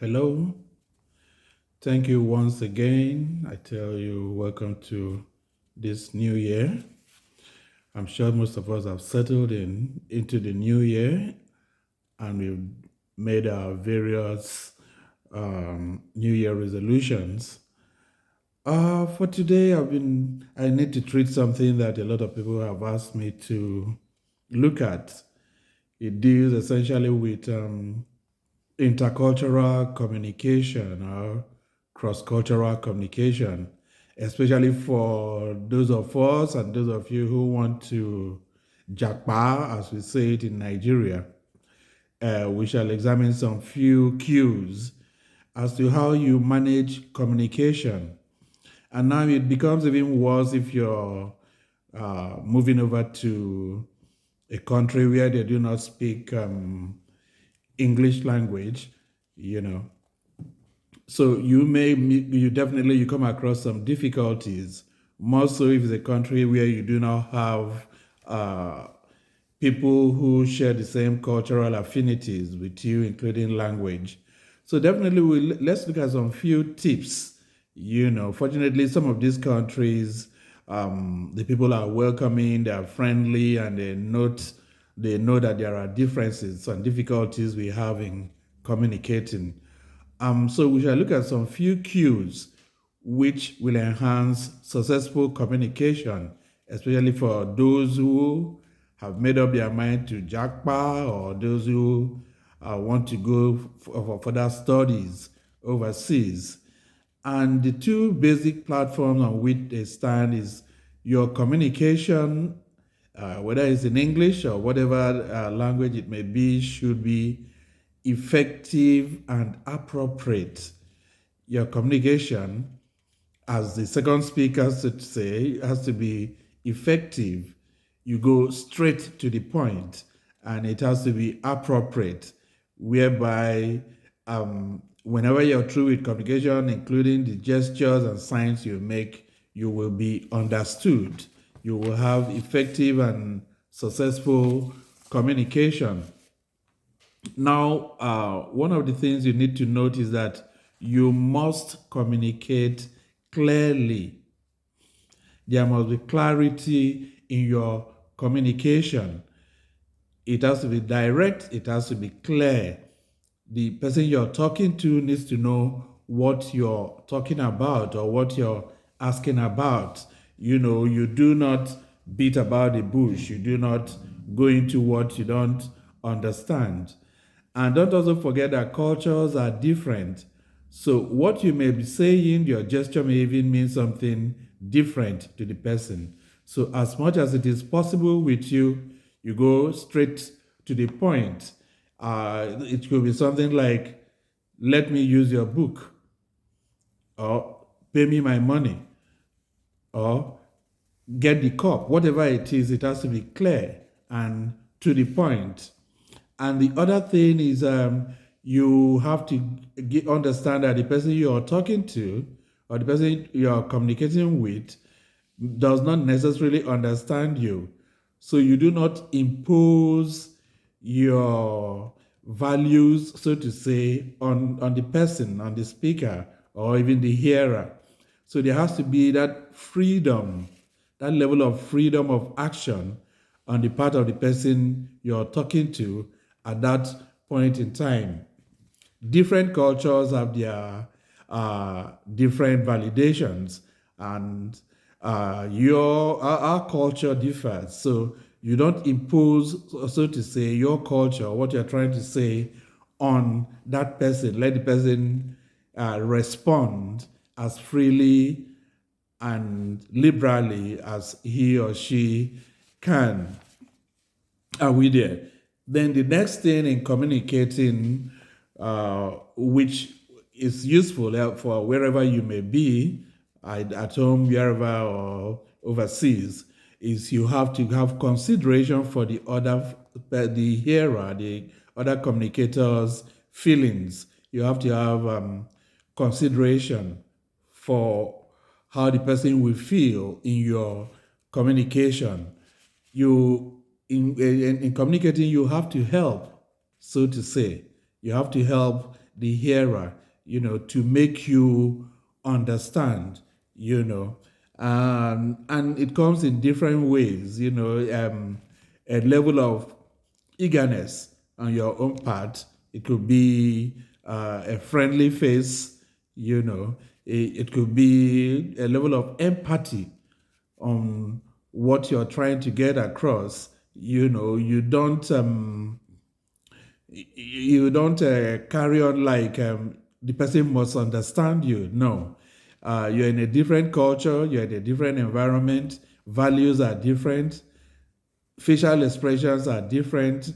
Hello, thank you once again. I tell you, welcome to this new year. I'm sure most of us have settled into the new year and we've made our various New Year resolutions. For today, I need to treat something that a lot of people have asked me to look at. It deals essentially with intercultural communication or cross-cultural communication, especially for those of us and those of you who want to JAPA, as we say it in Nigeria. We shall examine some few cues as to how you manage communication. And now it becomes even worse if you're moving over to a country where they do not speak English language, you know. So you come across some difficulties, more so if it's a country where you do not have uh, people who share the same cultural affinities with you, including language. So definitely, let's look at some few tips. Fortunately, some of these countries, the people are welcoming, they are friendly, and they know that there are differences and difficulties we have in communicating. So we shall look at some few cues which will enhance successful communication, especially for those who have made up their mind to JAPA or those who want to go for further studies overseas. And the two basic platforms on which they stand is your communication, whether it's in English or whatever language it may be, should be effective and appropriate. Your communication, as the second speaker should say, has to be effective. You go straight to the point, and it has to be appropriate, whereby whenever you're through with communication, including the gestures and signs you make, you will be understood. You will have effective and successful communication. Now, one of the things you need to note is that you must communicate clearly. There must be clarity in your communication. It has to be direct, it has to be clear. The person you're talking to needs to know what you're talking about or what you're asking about. You do not beat about the bush, you do not go into what you don't understand. And don't also forget that cultures are different. So, what you may be saying, your gesture may even mean something different to the person. So, as much as it is possible with you, you go straight to the point. It could be something like, let me use your book, or pay me my money, or get the cup. Whatever it is, it has to be clear and to the point. And the other thing is you have to understand that the person you are talking to or the person you are communicating with does not necessarily understand you. So you do not impose your values, so to say, on the person, on the speaker, or even the hearer. So there has to be that freedom, that level of freedom of action on the part of the person you're talking to at that point in time. Different cultures have their different validations, and our culture differs. So you don't impose, so to say, your culture, what you're trying to say, on that person. Let the person respond as freely and liberally as he or she can. Are we there? Then the next thing in communicating, which is useful for wherever you may be, at home, wherever, or overseas, is you have to have consideration for the hearer, the other communicators' feelings. You have to have consideration for how the person will feel in your communication. In communicating, you have to help, so to say. You have to help the hearer, to make you understand, and it comes in different ways, a level of eagerness on your own part. It could be a friendly face, it could be a level of empathy on what you're trying to get across. You don't carry on like the person must understand you. No, you're in a different culture, you're in a different environment, values are different, facial expressions are different,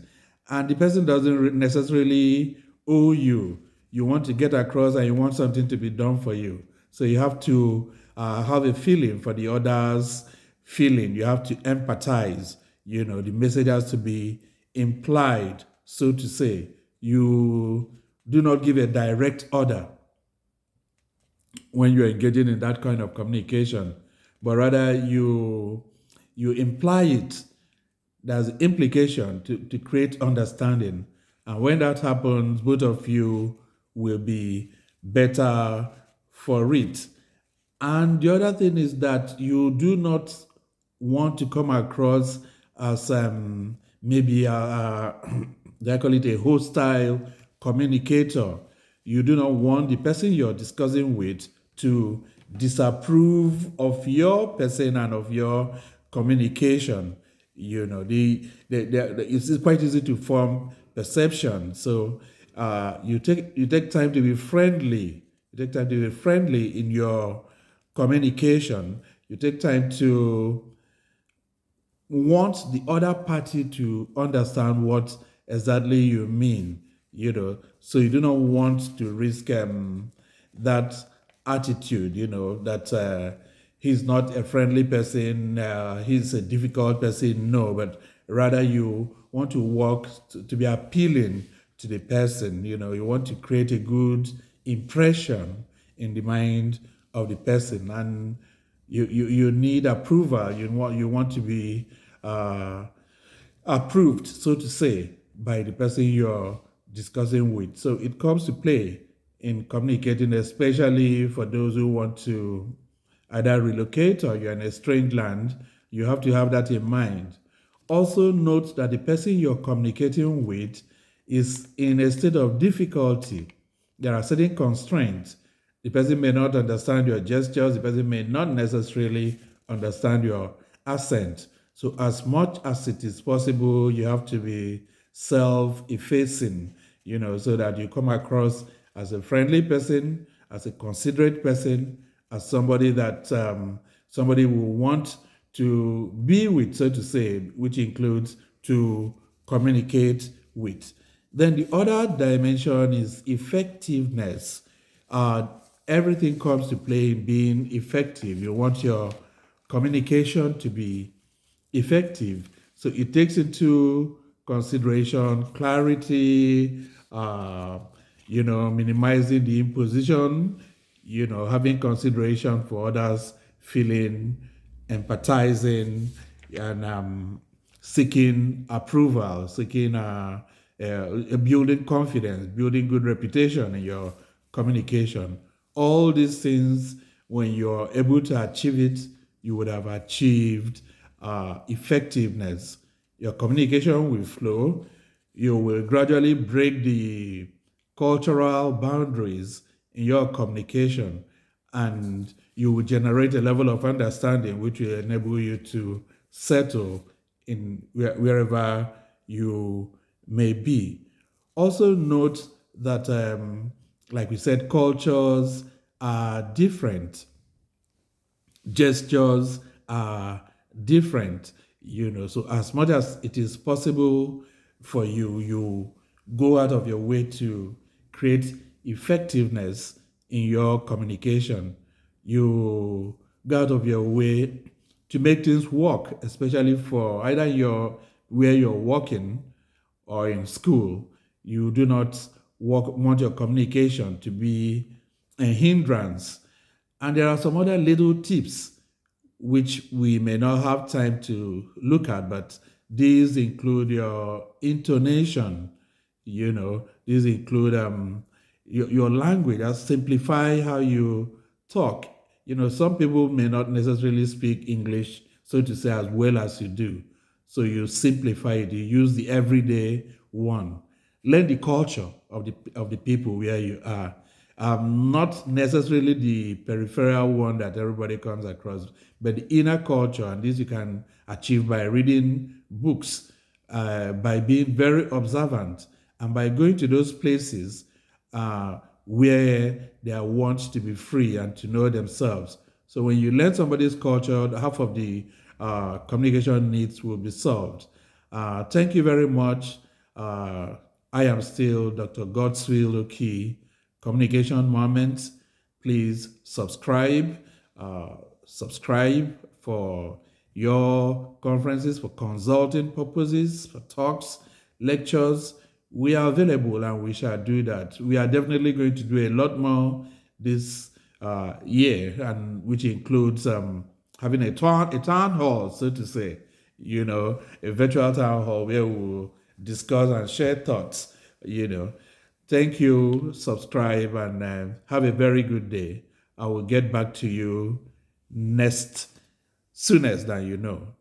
and the person doesn't necessarily owe you. You want to get across and you want something to be done for you. So you have to have a feeling for the other's feeling. You have to empathize. The message has to be implied, so to say. You do not give a direct order when you're engaging in that kind of communication, but rather you imply it. There's implication to create understanding. And when that happens, both of you will be better for it. And the other thing is that you do not want to come across as maybe they call it a hostile communicator. You do not want the person you're discussing with to disapprove of your person and of your communication. It's quite easy to form perception. So you take time to be friendly. You take time to be friendly in your communication. You take time to want the other party to understand what exactly you mean, so you do not want to risk that attitude, that he's not a friendly person, he's a difficult person. No, but rather you want to work to be appealing to the person. You want to create a good impression in the mind of the person, and you need approval. You want to be approved, so to say, by the person you're discussing with. So it comes to play in communicating, especially for those who want to either relocate or you're in a strange land. You have to have that in mind. Also, note that the person you're communicating with is in a state of difficulty. There are certain constraints. The person may not understand your gestures, the person may not necessarily understand your accent. So, as much as it is possible, you have to be self effacing, so that you come across as a friendly person, as a considerate person, as somebody that somebody will want to be with, so to say, which includes to communicate with. Then the other dimension is effectiveness. Uh, Everything comes to play in being effective. You want your communication to be effective. So it takes into consideration clarity, minimizing the imposition, having consideration for others, feeling, empathizing, and seeking approval, seeking building confidence, building good reputation in your communication. All these things, when you're able to achieve it, you would have achieved effectiveness. Your communication will flow. You will gradually break the cultural boundaries in your communication, and you will generate a level of understanding which will enable you to settle in wherever you may be. Also, note that, like we said, cultures are different, gestures are different, so as much as it is possible for you, you go out of your way to create effectiveness in your communication. You go out of your way to make things work, especially for either where you're working or in school. You do not want your communication to be a hindrance. And there are some other little tips which we may not have time to look at, but these include your intonation. These include your language, and simplify how you talk. Some people may not necessarily speak English, so to say, as well as you do. So you simplify it. You use the everyday one. Learn the culture of the people where you are. Not necessarily the peripheral one that everybody comes across, but the inner culture. And this you can achieve by reading books, by being very observant, and by going to those places where they are want to be free and to know themselves. So when you learn somebody's culture, half of the communication needs will be solved. Thank you very much. I am still Dr. Godswill Oki. Communication Moments. Please subscribe. Subscribe for your conferences, for consulting purposes, for talks, lectures. We are available and we shall do that. We are definitely going to do a lot more this year, and which includes having a town hall, so to say, a virtual town hall where we'll discuss and share thoughts, Thank you, subscribe, and have a very good day. I will get back to you next, soonest than you know.